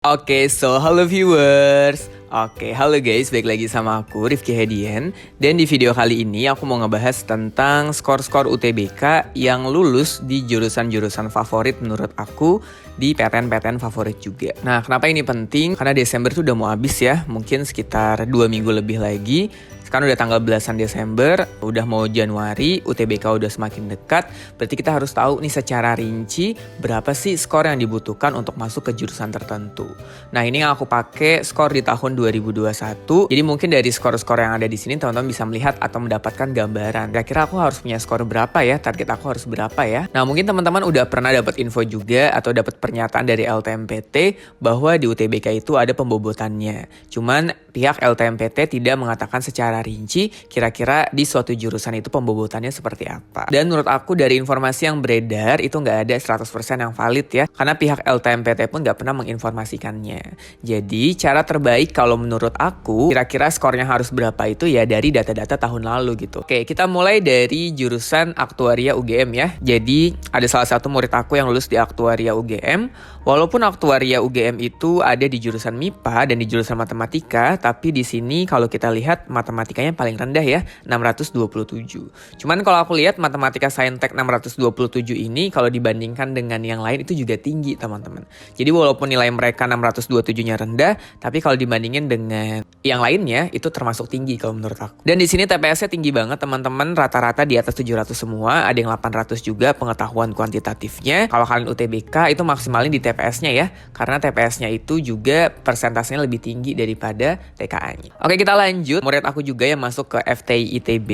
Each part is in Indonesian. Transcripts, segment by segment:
Halo viewers. Halo guys, balik lagi sama aku Rifki Hedian. Dan di video kali ini aku mau ngebahas tentang skor-skor UTBK yang lulus di jurusan-jurusan favorit menurut aku, di PTN-PTN favorit juga. Nah, kenapa ini penting? Karena Desember tuh udah mau habis ya, mungkin sekitar 2 minggu lebih lagi. Sekarang udah tanggal belasan Desember, udah mau Januari, UTBK udah semakin dekat. Berarti kita harus tahu nih secara rinci berapa sih skor yang dibutuhkan untuk masuk ke jurusan tertentu. Nah, ini yang aku pakai skor di tahun 2021. Jadi mungkin dari skor-skor yang ada di sini teman-teman bisa melihat atau mendapatkan gambaran. Kira-kira aku harus punya skor berapa ya? Target aku harus berapa ya? Nah, mungkin teman-teman udah pernah dapat info juga atau dapat pernyataan dari LTMPT bahwa di UTBK itu ada pembobotannya. Cuman pihak LTMPT tidak mengatakan secara rinci kira-kira di suatu jurusan itu pembobotannya seperti apa. Dan menurut aku dari informasi yang beredar itu nggak ada 100% yang valid ya, karena pihak LTMPT pun nggak pernah menginformasikannya. Jadi cara terbaik kalau menurut aku kira-kira skornya harus berapa itu ya dari data-data tahun lalu gitu. Oke, kita mulai dari jurusan Aktuaria UGM ya. Jadi ada salah satu murid aku yang lulus di Aktuaria UGM. Walaupun Aktuaria UGM itu ada di jurusan MIPA dan di jurusan Matematika, tapi di sini kalau kita lihat matematikanya paling rendah ya, 627. Cuman kalau aku lihat Matematika Saintek 627 ini kalau dibandingkan dengan yang lain itu juga tinggi teman-teman. Jadi walaupun nilai mereka 627-nya rendah, tapi kalau dibandingin dengan yang lainnya itu termasuk tinggi kalau menurut aku. Dan di sini TPS-nya tinggi banget teman-teman, rata-rata di atas 700 semua, ada yang 800 juga pengetahuan kuantitatifnya. Kalau kalian UTBK itu maksimalin di TPS-nya ya, karena TPS-nya itu juga persentasenya lebih tinggi daripada TKA-nya. Oke, kita lanjut. Murid aku juga yang masuk ke FTI ITB.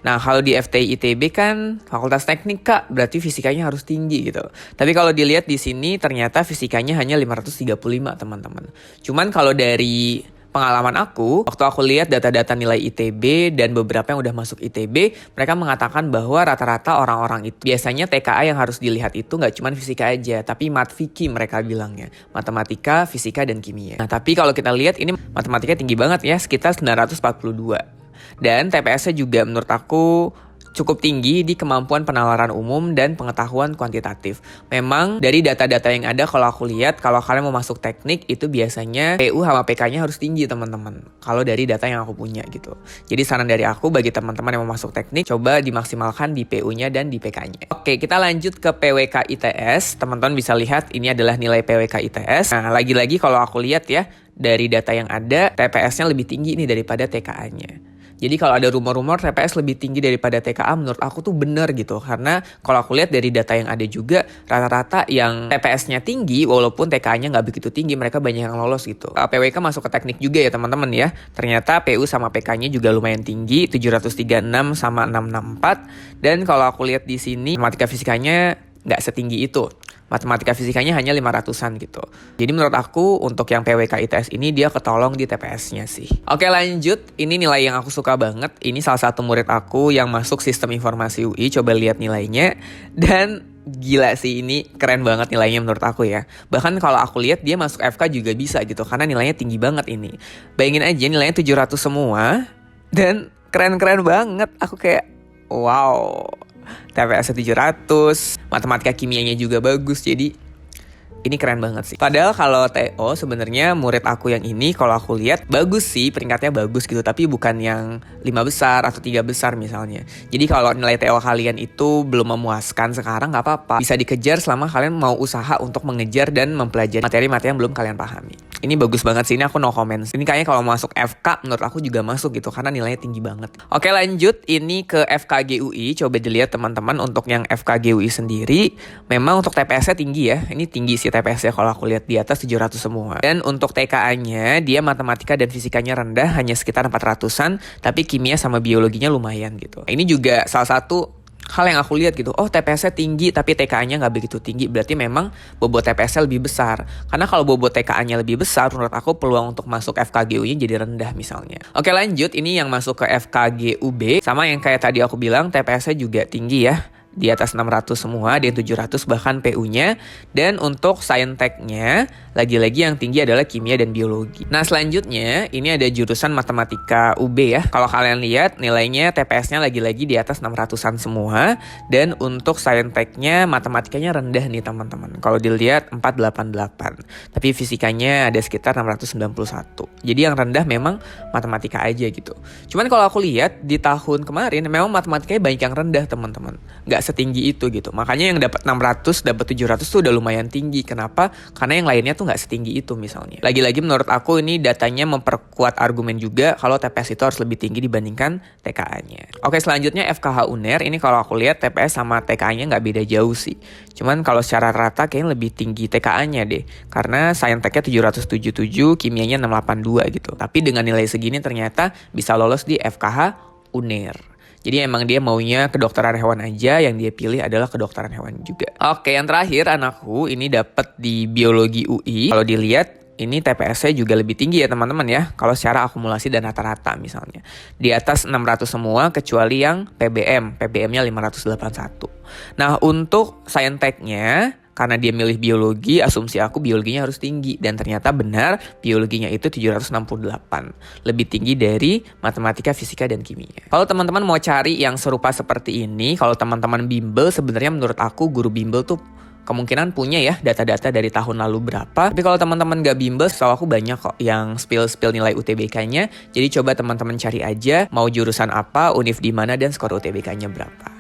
Nah, kalau di FTI ITB kan Fakultas Teknik Kak, berarti fisikanya harus tinggi gitu. Tapi kalau dilihat di sini ternyata fisikanya hanya 535 teman-teman. Cuman kalau dari pengalaman aku, waktu aku lihat data-data nilai ITB dan beberapa yang udah masuk ITB, mereka mengatakan bahwa rata-rata orang-orang itu biasanya TKA yang harus dilihat itu nggak cuma fisika aja, tapi matfiki mereka bilangnya. Matematika, fisika, dan kimia. Nah, tapi kalau kita lihat ini matematika tinggi banget ya, sekitar 942. Dan TPS-nya juga menurut aku cukup tinggi di kemampuan penalaran umum dan pengetahuan kuantitatif. Memang dari data-data yang ada kalau aku lihat, kalau kalian mau masuk teknik itu biasanya PU sama PK-nya harus tinggi teman-teman. Kalau dari data yang aku punya gitu. Jadi saran dari aku bagi teman-teman yang mau masuk teknik, coba dimaksimalkan di PU-nya dan di PK-nya. Oke, kita lanjut ke PWK ITS. Teman-teman bisa lihat ini adalah nilai PWK ITS. Nah, lagi-lagi kalau aku lihat ya, dari data yang ada, TPS-nya lebih tinggi nih daripada TKA-nya. Jadi kalau ada rumor-rumor TPS lebih tinggi daripada TKA, menurut aku tuh bener gitu. Karena kalau aku lihat dari data yang ada juga, rata-rata yang TPS-nya tinggi, walaupun TKA-nya nggak begitu tinggi, mereka banyak yang lolos gitu. PWK masuk ke teknik juga ya teman-teman ya. Ternyata PU sama PK-nya juga lumayan tinggi, 736 sama 664. Dan kalau aku lihat di sini, matematika fisikanya nggak setinggi itu. Matematika fisikanya hanya 500-an gitu. Jadi menurut aku untuk yang PWK ITS ini dia ketolong di TPS-nya sih. Oke, lanjut. Ini nilai yang aku suka banget. Ini salah satu murid aku yang masuk sistem informasi UI. Coba lihat nilainya. Dan gila sih, ini keren banget nilainya menurut aku ya. Bahkan kalau aku lihat dia masuk FK juga bisa gitu. Karena nilainya tinggi banget ini. Bayangin aja nilainya 700 semua. Dan keren-keren banget. Aku kayak wow. TPS 700, matematika kimianya juga bagus, jadi ini keren banget sih. Padahal kalau TO sebenarnya murid aku yang ini kalau aku lihat bagus sih, peringkatnya bagus gitu, tapi bukan yang 5 besar atau 3 besar misalnya. Jadi kalau nilai TO kalian itu belum memuaskan sekarang nggak apa-apa, bisa dikejar selama kalian mau usaha untuk mengejar dan mempelajari materi-materi yang belum kalian pahami. Ini bagus banget sih, ini aku no comments. Ini kayaknya kalau masuk FK menurut aku juga masuk gitu, karena nilainya tinggi banget. Oke, lanjut ini ke FKG UI. Coba dilihat teman-teman untuk yang FKG UI sendiri, memang untuk TPS-nya tinggi ya. Ini tinggi sih TPS-nya kalau aku lihat di atas 700 semua. Dan untuk TKA-nya, dia matematika dan fisikanya rendah, hanya sekitar 400-an, tapi kimia sama biologinya lumayan gitu. Ini juga salah satu hal yang aku lihat gitu, oh TPS-nya tinggi tapi TKA-nya nggak begitu tinggi, berarti memang bobot TPS-nya lebih besar. Karena kalau bobot TKA-nya lebih besar, menurut aku peluang untuk masuk FKGU-nya jadi rendah misalnya. Oke, lanjut, ini yang masuk ke FKGUB, sama yang kayak tadi aku bilang TPS-nya juga tinggi ya. di atas 600 semua, ada yang 700 bahkan PU-nya. Dan untuk Saintek-nya, lagi-lagi yang tinggi adalah kimia dan biologi. Nah selanjutnya, ini ada jurusan matematika UB ya. Kalau kalian lihat nilainya TPS-nya lagi-lagi di atas 600-an semua. Dan untuk Saintek-nya matematikanya rendah nih teman-teman. Kalau dilihat 488. Tapi fisikanya ada sekitar 691. Jadi yang rendah memang matematika aja gitu. Cuman kalau aku lihat di tahun kemarin memang matematikanya banyak yang rendah teman-teman. Nggak setinggi itu gitu. Makanya yang dapat 600, dapat 700 tuh udah lumayan tinggi. Kenapa? Karena yang lainnya tuh nggak setinggi itu misalnya. Lagi-lagi menurut aku ini datanya memperkuat argumen juga kalau TPS itu harus lebih tinggi dibandingkan TKA-nya. Oke, selanjutnya FKH UNER. Ini kalau aku lihat TPS sama TKA-nya nggak beda jauh sih. Cuman kalau secara rata kayaknya lebih tinggi TKA-nya deh. Karena Saintek-nya 777, kimianya 682 gitu. Tapi dengan nilai segini ternyata bisa lolos di FKH UNER. Jadi emang dia maunya kedokteran hewan aja, yang dia pilih adalah kedokteran hewan juga. Oke, yang terakhir anakku ini dapat di biologi UI. Kalau dilihat ini TPS-nya juga lebih tinggi ya teman-teman ya. Kalau secara akumulasi dan rata-rata misalnya. Di atas 600 semua kecuali yang PBM. PBM-nya 581. Nah untuk Saintek-nya, karena dia milih biologi, asumsi aku biologinya harus tinggi. Dan ternyata benar, biologinya itu 768. Lebih tinggi dari matematika, fisika, dan kimia. Kalau teman-teman mau cari yang serupa seperti ini, kalau teman-teman bimbel, sebenarnya menurut aku guru bimbel tuh kemungkinan punya ya data-data dari tahun lalu berapa. Tapi kalau teman-teman gak bimbel, setahu aku banyak kok yang spill nilai UTBK-nya. Jadi coba teman-teman cari aja mau jurusan apa, univ di mana, dan skor UTBK-nya berapa.